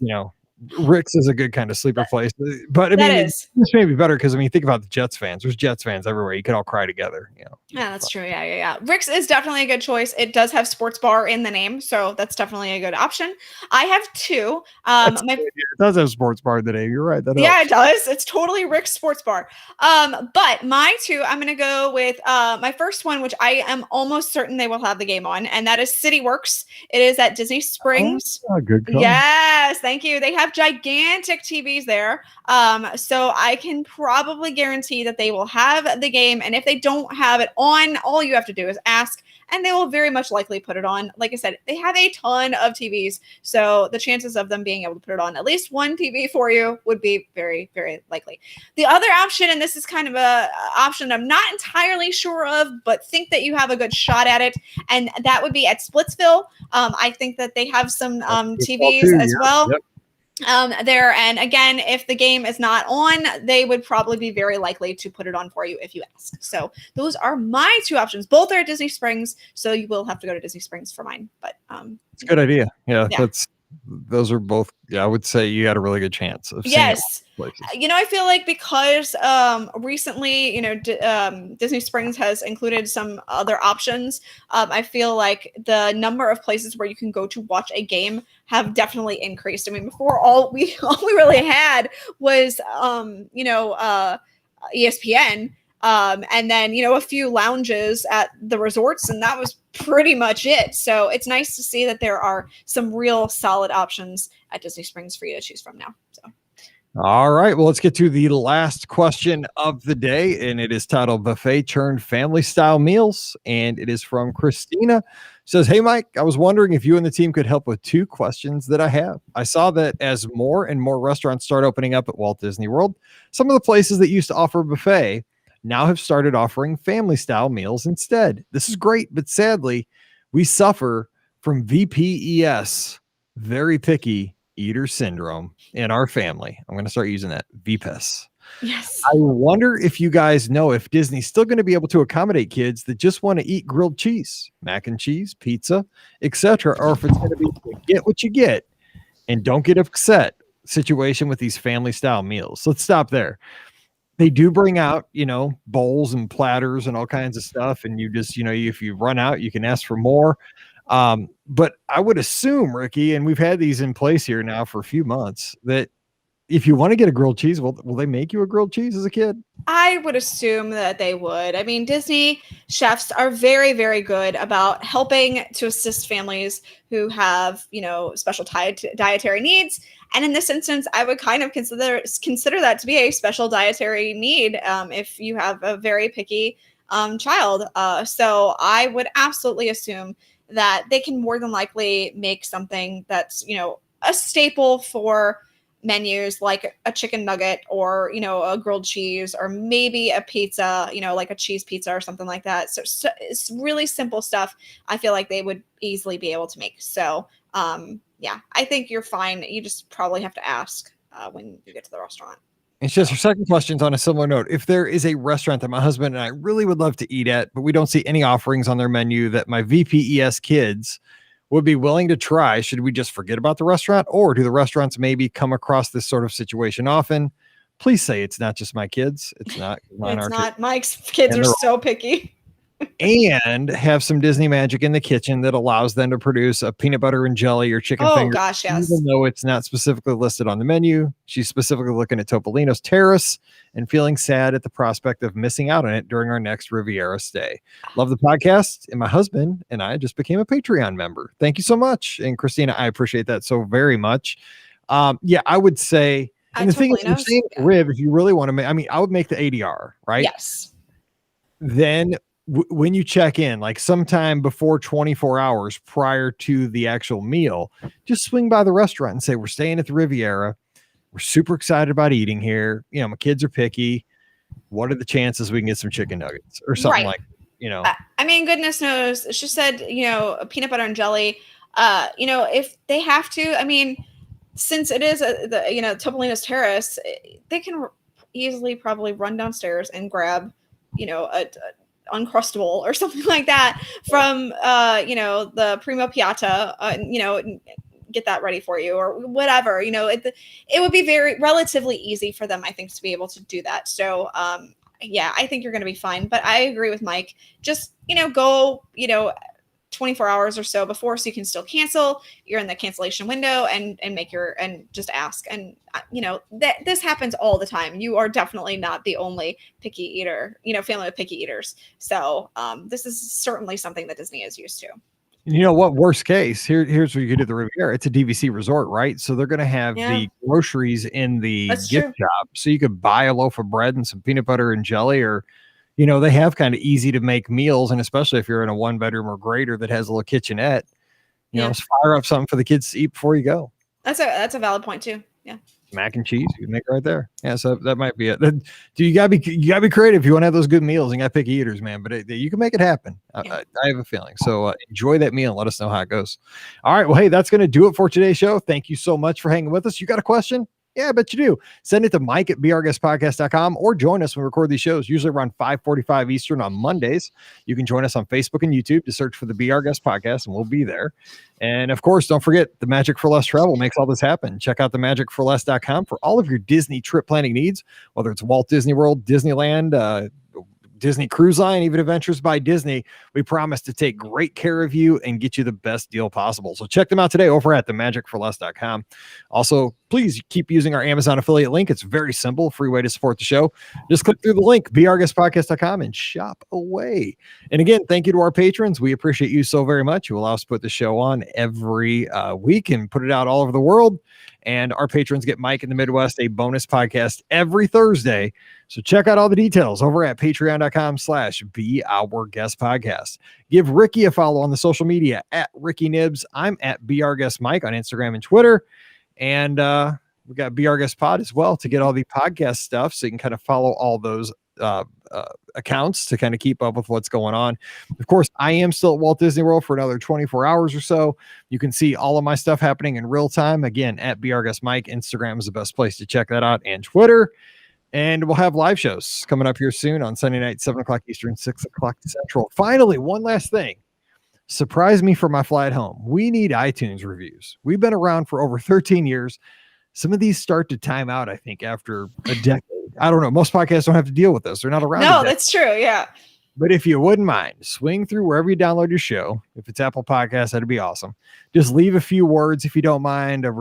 Rick's is a good kind of sleeper place, but I mean, this may be better because I mean, think about the Jets fans. There's Jets fans everywhere. You could all cry together. Yeah, that's true. Yeah. Rick's is definitely a good choice. It does have sports bar in the name, so that's definitely a good option. I have two. It does have sports bar in the name. You're right. It does. It's totally Rick's sports bar. But my two, I'm gonna go with my first one, which I am almost certain they will have the game on, and that is City Works. It is at Disney Springs. Oh, good call. Yes, thank you. They have gigantic TVs there. So I can probably guarantee that they will have the game. And if they don't have it on, all you have to do is ask, and they will very much likely put it on. Like I said, they have a ton of TVs. So the chances of them being able to put it on at least one TV for you would be very, very likely. The other option, and this is kind of a option I'm not entirely sure of, but think that you have a good shot at it. And that would be at Splitsville. I think that they have some TVs as well. Yep. There, and again, if the game is not on, they would probably be very likely to put it on for you if you ask. So those are my two options. Both are at Disney Springs, so you will have to go to Disney Springs for mine. But it's a good idea. Yeah. Those are both. Yeah, I would say you had a really good chance of seeing yes. I feel like because recently, Disney Springs has included some other options. I feel like the number of places where you can go to watch a game have definitely increased. I mean, before all we really had was ESPN. And then, a few lounges at the resorts, and that was pretty much it. So it's nice to see that there are some real solid options at Disney Springs for you to choose from now. So. All right. Well, let's get to the last question of the day, and it is titled Buffet Turned Family Style Meals. And it is from Christina. It says, hey, Mike, I was wondering if you and the team could help with two questions that I have. I saw that as more and more restaurants start opening up at Walt Disney World, some of the places that used to offer buffet now have started offering family style meals instead. This is great, but sadly, we suffer from VPES, very picky eater syndrome, in our family. I'm going to start using that, VPES. Yes. I wonder if you guys know if Disney's still going to be able to accommodate kids that just want to eat grilled cheese, mac and cheese, pizza, etc., or if it's going to be get what you get and don't get upset situation with these family style meals. Let's stop there. They do bring out, bowls and platters and all kinds of stuff. And you just, if you run out, you can ask for more. But I would assume, Rikki, and we've had these in place here now for a few months, that if you want to get a grilled cheese, will they make you a grilled cheese as a kid? I would assume that they would. I mean, Disney chefs are very, very good about helping to assist families who have, special dietary needs. And in this instance, I would kind of consider that to be a special dietary need if you have a very picky child. So I would absolutely assume that they can more than likely make something that's, a staple for menus, like a chicken nugget or, a grilled cheese, or maybe a pizza, like a cheese pizza or something like that. So it's really simple stuff. I feel like they would easily be able to make. So, I think you're fine. You just probably have to ask when you get to the restaurant. It's just our second question's on a similar note. If there is a restaurant that my husband and I really would love to eat at, but we don't see any offerings on their menu that my VPES kids would be willing to try, should we just forget about the restaurant, or do the restaurants maybe come across this sort of situation often? Please say it's not just my kids. It's not. It's not. Mike's kids are so picky. and have some Disney magic in the kitchen that allows them to produce a peanut butter and jelly or chicken finger. Gosh, yes. Even though it's not specifically listed on the menu, she's specifically looking at Topolino's Terrace and feeling sad at the prospect of missing out on it during our next Riviera stay. Love the podcast, and my husband and I just became a Patreon member. Thank you so much. And Christina, I appreciate that so very much. Yeah, I would say, and the thing is, you're saying rib, if you really want to make, I mean, I would make the ADR, right? Yes. Then when you check in, like sometime before 24 hours prior to the actual meal, just swing by the restaurant and say, we're staying at the Riviera. We're super excited about eating here. You know, my kids are picky. What are the chances we can get some chicken nuggets or something like, you know? I mean, goodness knows. She said, you know, peanut butter and jelly. You know, if they have to, I mean, since it is Topolino's Terrace, they can easily probably run downstairs and grab, you know, a Uncrustable or something like that from you know, the Primo Piatta, you know, get that ready for you or whatever. You know, it would be relatively easy for them, I think, to be able to do that. So yeah, I think you're going to be fine. But I agree with Mike. Just, you know, go, you know, 24 hours or so before, so you can still cancel. You're in the cancellation window and make your, and just ask. And you know, that this happens all the time. You are definitely not the only picky eater, you know, family of picky eaters. So this is certainly something that Disney is used to. You know what? Worst case, here's what you could do at the Riviera. It's a DVC resort, right? So they're going to have the groceries in the gift shop. So you could buy a loaf of bread and some peanut butter and jelly, or, you know, they have kind of easy to make meals. And especially if you're in a 1-bedroom or greater that has a little kitchenette, you know, just fire up something for the kids to eat before you go. That's a valid point too. Yeah. Mac and cheese, you can make it right there. Yeah, so that might be it. You gotta be creative if you want to have those good meals. And you got picky eaters, man. But you can make it happen. I have a feeling. So enjoy that meal and let us know how it goes. All right. Well, hey, that's gonna do it for today's show. Thank you so much for hanging with us. You got a question? Yeah, I bet you do. Send it to Mike@BeOurGuestPodcast.com or join us when we record these shows, usually around 5:45 Eastern on Mondays. You can join us on Facebook and YouTube to search for the Be Our Guest Podcast, and we'll be there. And of course, don't forget, the Magic for Less Travel makes all this happen. Check out themagicforless.com for all of your Disney trip planning needs, whether it's Walt Disney World, Disneyland, Disney Cruise Line, even Adventures by Disney. We promise to take great care of you and get you the best deal possible. So check them out today over at themagicforless.com. Also, please keep using our Amazon affiliate link. It's very simple, free way to support the show. Just click through the link, beourguestpodcast.com, and shop away. And again, thank you to our patrons. We appreciate you so very much. You allow us to put the show on every week and put it out all over the world. And our patrons get Mike in the Midwest a bonus podcast every Thursday. So check out all the details over at patreon.com/beourguestpodcast. Give Rikki a follow on the social media at Rikki Nibs. I'm at beourguestmike on Instagram and Twitter. And we got Be Our Guest Pod as well to get all the podcast stuff. So you can kind of follow all those accounts to kind of keep up with what's going on. Of course, I am still at Walt Disney World for another 24 hours or so. You can see all of my stuff happening in real time. Again, at Be Our Guest Mike. Instagram is the best place to check that out, and Twitter. And we'll have live shows coming up here soon on Sunday night, 7 o'clock Eastern, 6 o'clock Central. Finally, one last thing. Surprise me for my flight home. We need iTunes reviews. We've been around for over 13 years. Some of these start to time out, I think, after a decade. I don't know. Most podcasts don't have to deal with this. They're not around. No, that's true. Yeah. But if you wouldn't mind, swing through wherever you download your show. If it's Apple Podcasts, that'd be awesome. Just leave a few words if you don't mind, a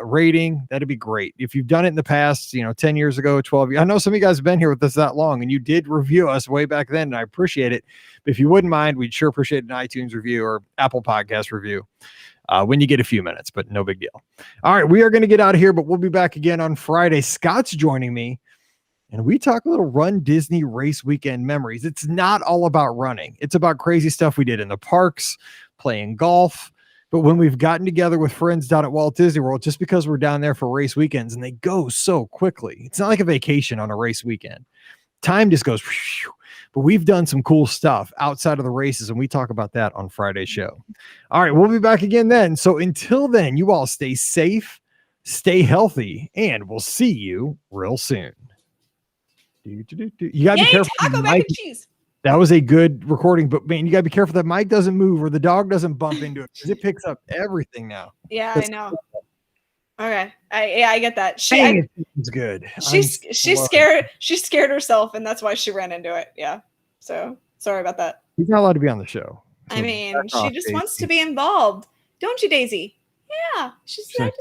rating. That'd be great. If you've done it in the past, 10 years ago, 12 years. I know some of you guys have been here with us that long, and you did review us way back then, and I appreciate it. But if you wouldn't mind, we'd sure appreciate an iTunes review or Apple Podcast review when you get a few minutes, but no big deal. All right, we are going to get out of here, but we'll be back again on Friday. Scott's joining me. And we talk a little Run Disney Race Weekend memories. It's not all about running. It's about crazy stuff we did in the parks, playing golf. But when we've gotten together with friends down at Walt Disney World, just because we're down there for race weekends, and they go so quickly. It's not like a vacation on a race weekend. Time just goes, whew. But we've done some cool stuff outside of the races, and we talk about that on Friday's show. All right, we'll be back again then. So until then, you all stay safe, stay healthy, and we'll see you real soon. You gotta be careful. Taco mac and cheese. That was a good recording, but man, you gotta be careful that mic doesn't move or the dog doesn't bump into it because it picks up everything now. Yeah, I know. Okay, I get that. It's good. She's scared. She scared herself, and that's why she ran into it. Yeah. So Sorry about that. He's not allowed to be on the show. So I mean, she just wants to be involved. Don't you, Daisy? Yeah. She said,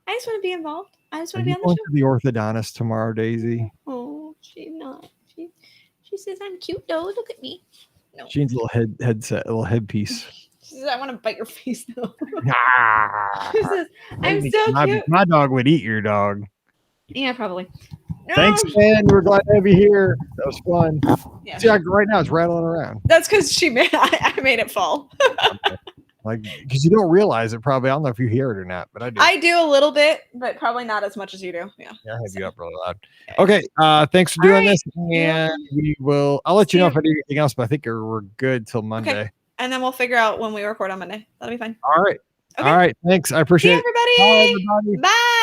I just want to be involved. I just want to be on the show. To the orthodontist tomorrow, Daisy. Oh, she's not. She says I'm cute though. Look at me. No. She needs a little headset, a little headpiece. She says, I want to bite your face though. She says, I'm so cute. My dog would eat your dog. Yeah, probably. No. Thanks, man. We're glad to have you here. That was fun. Yeah. See, right now it's rattling around. That's because I made it fall. Like, because you don't realize it probably. I don't know if you hear it or not, but I do. I do a little bit, but probably not as much as you do. Yeah. I have you up really loud. Okay. Thanks for doing this. And I'll let you know if I do anything else, but I think we're good till Monday. Okay. And then we'll figure out when we record on Monday. That'll be fine. All right. Okay. All right. Thanks. I appreciate it. Everybody. Bye, everybody. Bye.